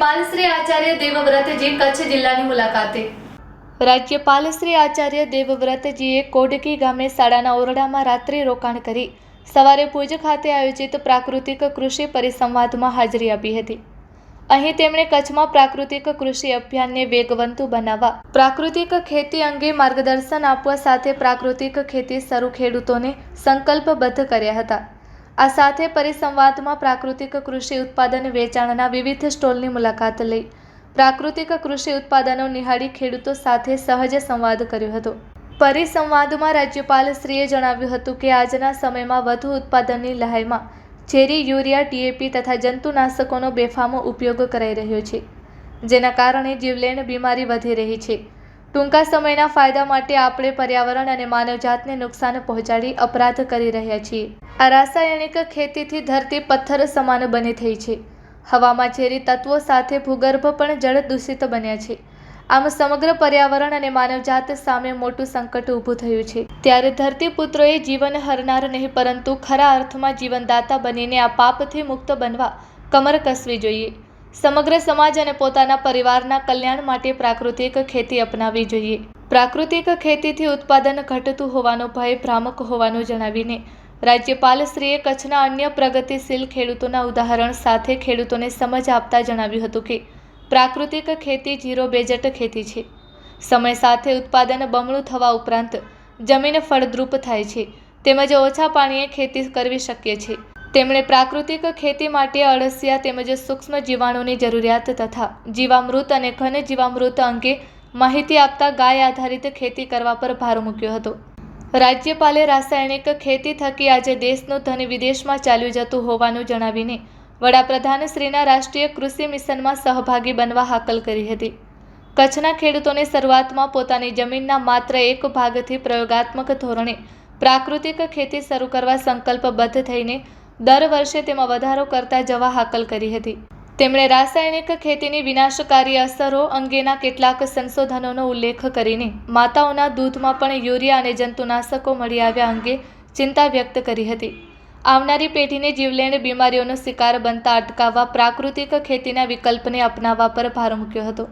રાજ્યપાલ શ્રી આચાર્ય દેવવ્રતજી કચ્છ જિલ્લાની મુલાકાતે। રાજ્યપાલ શ્રી આચાર્ય દેવવ્રતજીએ કોડકી ગામે શાળાના ઓરડામાં રાત્રિ રોકાણ કરી સવારે ભુજ ખાતે આયોજિત પ્રાકૃતિક કૃષિ પરિસંવાદમાં હાજરી આપી હતી। અહીં તેમણે કચ્છમાં પ્રાકૃતિક કૃષિ અભિયાનને વેગવંતુ બનાવવા, પ્રાકૃતિક ખેતી અંગે માર્ગદર્શન આપવા સાથે પ્રાકૃતિક ખેતી શરૂ ખેડૂતોને સંકલ્પબદ્ધ કર્યા હતા। આ સાથે પરિસંવાદમાં પ્રાકૃતિક કૃષિ ઉત્પાદન વેચાણના વિવિધ સ્ટોલની મુલાકાત લઈ પ્રાકૃતિક કૃષિ ઉત્પાદનો નિહાળી ખેડૂતો સાથે સહજ સંવાદ કર્યો હતો। પરિસંવાદમાં રાજ્યપાલશ્રીએ જણાવ્યું હતું કે આજના સમયમાં વધુ ઉત્પાદનની લહાઈમાં ઝેરી યુરિયા, ડીએપી તથા જંતુનાશકોનો બેફામ ઉપયોગ કરાઈ રહ્યો છે, જેના કારણે જીવલેણ બીમારી વધી રહી છે। ટૂંકા સમયના ફાયદા માટે આપણે પર્યાવરણ અને માનવજાતને નુકસાન પહોંચાડી અપરાધ કરી રહ્યા છીએ। આ રાસાયણિક ખેતીથી ધરતી પથ્થર સમાન બની થઈ છે। હવામાં ઝેરી તત્વો સાથે ભૂગર્ભ પણ જળ દૂષિત બન્યા છે। આમ સમગ્ર પર્યાવરણ અને માનવજાત સામે મોટું સંકટ ઊભું થયું છે। ત્યારે ધરતીપુત્રોએ જીવન હરનાર નહીં પરંતુ ખરા અર્થમાં જીવનદાતા બનીને આ પાપથી મુક્ત બનવા કમર કસવી જોઈએ। સમગ્ર સમાજ અને પોતાના પરિવારના કલ્યાણ માટે પ્રાકૃતિક ખેતી અપનાવવી જોઈએ। પ્રાકૃતિક ખેતીથી ઉત્પાદન ઘટતું હોવાનો ભય ભ્રામક હોવાનું જણાવીને રાજ્યપાલશ્રીએ કચ્છના અન્ય પ્રગતિશીલ ખેડૂતોના ઉદાહરણ સાથે ખેડૂતોને સમજ આપતા જણાવ્યું હતું કે પ્રાકૃતિક ખેતી ઝીરો બજેટ ખેતી છે। સમય સાથે ઉત્પાદન બમણું થવા ઉપરાંત જમીન ફળદ્રુપ થાય છે, તેમજ ઓછા પાણીએ ખેતી કરવી શક્ય છે। તેમણે પ્રાકૃતિક ખેતી માટે અળસિયા તેમજ સૂક્ષ્મ જીવાણુની જરૂરિયાત તથા જીવામૃત અને ઘન જીવામૃત અંગે માહિતી આપતા ગાય આધારિત ખેતી કરવા પર ભાર મૂક્યો હતો। રાજ્યપાલે રાસાયણિક ખેતી થકી આજે દેશનું ધન વિદેશમાં ચાલ્યું જતું હોવાનું જણાવીને વડાપ્રધાનશ્રીના રાષ્ટ્રીય કૃષિ મિશનમાં સહભાગી બનવા હાકલ કરી હતી। કચ્છના ખેડૂતોને શરૂઆતમાં પોતાની જમીનના માત્ર એક ભાગથી પ્રયોગાત્મક ધોરણે પ્રાકૃતિક ખેતી શરૂ કરવા સંકલ્પબદ્ધ થઈને દર વર્ષે તેમાં વધારો કરતા જવા હાકલ કરી હતી। તેમણે રાસાયણિક ખેતીની વિનાશકારી અસરો અંગેના કેટલાક સંશોધનોનો ઉલ્લેખ કરીને માતાઓના દૂધમાં પણ યુરિયા અને જંતુનાશકો મળી આવ્યા અંગે ચિંતા વ્યક્ત કરી હતી। આવનારી પેઢીને જીવલેણ બીમારીઓનો શિકાર બનતા અટકાવવા પ્રાકૃતિક ખેતીના વિકલ્પને અપનાવવા પર ભાર મૂક્યો હતો।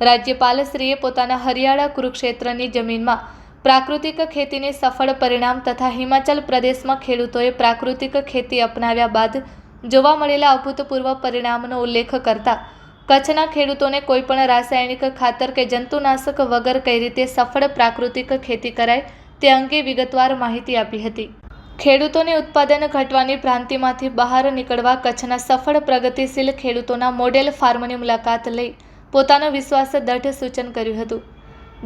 રાજ્યપાલશ્રીએ પોતાના હરિયાળા કુરુક્ષેત્રની જમીનમાં પ્રાકૃતિક ખેતીને સફળ પરિણામ તથા હિમાચલ પ્રદેશમાં ખેડૂતોએ પ્રાકૃતિક ખેતી અપનાવ્યા બાદ જોવા મળેલા અભૂતપૂર્વ પરિણામનો ઉલ્લેખ કરતા કચ્છના ખેડૂતોને કોઈપણ રાસાયણિક ખાતર કે જંતુનાશક વગર કઈ રીતે સફળ પ્રાકૃતિક ખેતી કરાય તે અંગે વિગતવાર માહિતી આપી હતી। ખેડૂતોને ઉત્પાદન ઘટવાની ભ્રાંતિમાંથી બહાર નીકળવા કચ્છના સફળ પ્રગતિશીલ ખેડૂતોના મોડેલ ફાર્મની મુલાકાત લઈ પોતાનો વિશ્વાસ દઢ સૂચન કર્યું હતું।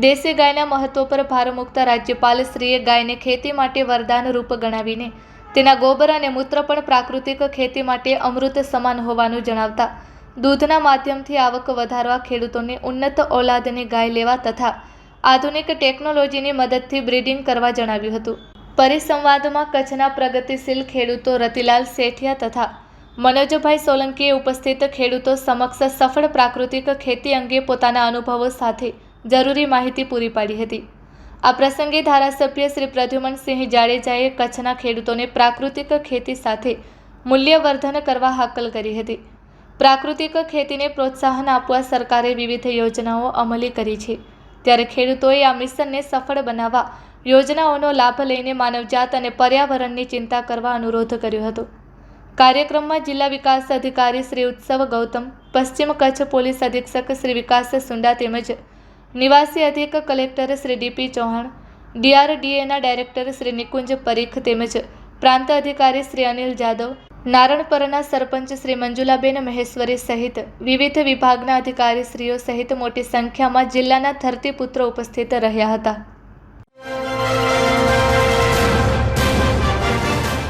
દેશી ગાયના મહત્વ પર ભાર મૂકતા રાજ્યપાલશ્રીએ ગાયને ખેતી માટે વરદાન રૂપ ગણાવીને તેના ગોબર અને મૂત્ર પણ પ્રાકૃતિક ખેતી માટે અમૃત સમાન હોવાનું જણાવતા દૂધના માધ્યમથી આવક વધારવા, ખેડૂતોને ઉન્નત ઓલાદની ગાય લેવા તથા આધુનિક ટેકનોલોજીની મદદથી બ્રીડિંગ કરવા જણાવ્યું હતું। પરિસંવાદમાં કચ્છના પ્રગતિશીલ ખેડૂતો રતિલાલ સેઠિયા તથા મનોજભાઈ સોલંકીએ ઉપસ્થિત ખેડૂતો સમક્ષ સફળ પ્રાકૃતિક ખેતી અંગે પોતાના અનુભવો સાથે જરૂરી માહિતી પૂરી પાડી હતી। આ પ્રસંગે ધારાસભ્ય શ્રી પ્રદ્યુમનસિંહ જાડેજાએ કચ્છના ખેડૂતોને પ્રાકૃતિક ખેતી સાથે મૂલ્યવર્ધન કરવા હાકલ કરી હતી। પ્રાકૃતિક ખેતીને પ્રોત્સાહન આપવા સરકારે વિવિધ યોજનાઓ અમલી કરી છે, ત્યારે ખેડૂતોએ આ મિશનને સફળ બનાવવા યોજનાઓનો લાભ લઈને માનવજાત અને પર્યાવરણની ચિંતા કરવા અનુરોધ કર્યો હતો। કાર્યક્રમમાં જિલ્લા વિકાસ અધિકારી શ્રી ઉત્સવ ગૌતમ, પશ્ચિમ કચ્છ પોલીસ અધિક્ષક શ્રી વિકાસ સુંડા તેમજ નિવાસી અધિક કલેક્ટર શ્રી ડીપી ચૌહાણ, ડીઆરડીએના ડાયરેક્ટર શ્રી નિકુંજ પરીખ તેમજ પ્રાંત અધિકારી શ્રી અનિલ જાદવ, નારણપરના સરપંચ શ્રી મંજુલાબેન મહેશ્વરી સહિત વિવિધ વિભાગના અધિકારીશ્રીઓ સહિત મોટી સંખ્યામાં જિલ્લાના ધરતીપુત્રો ઉપસ્થિત રહ્યા હતા।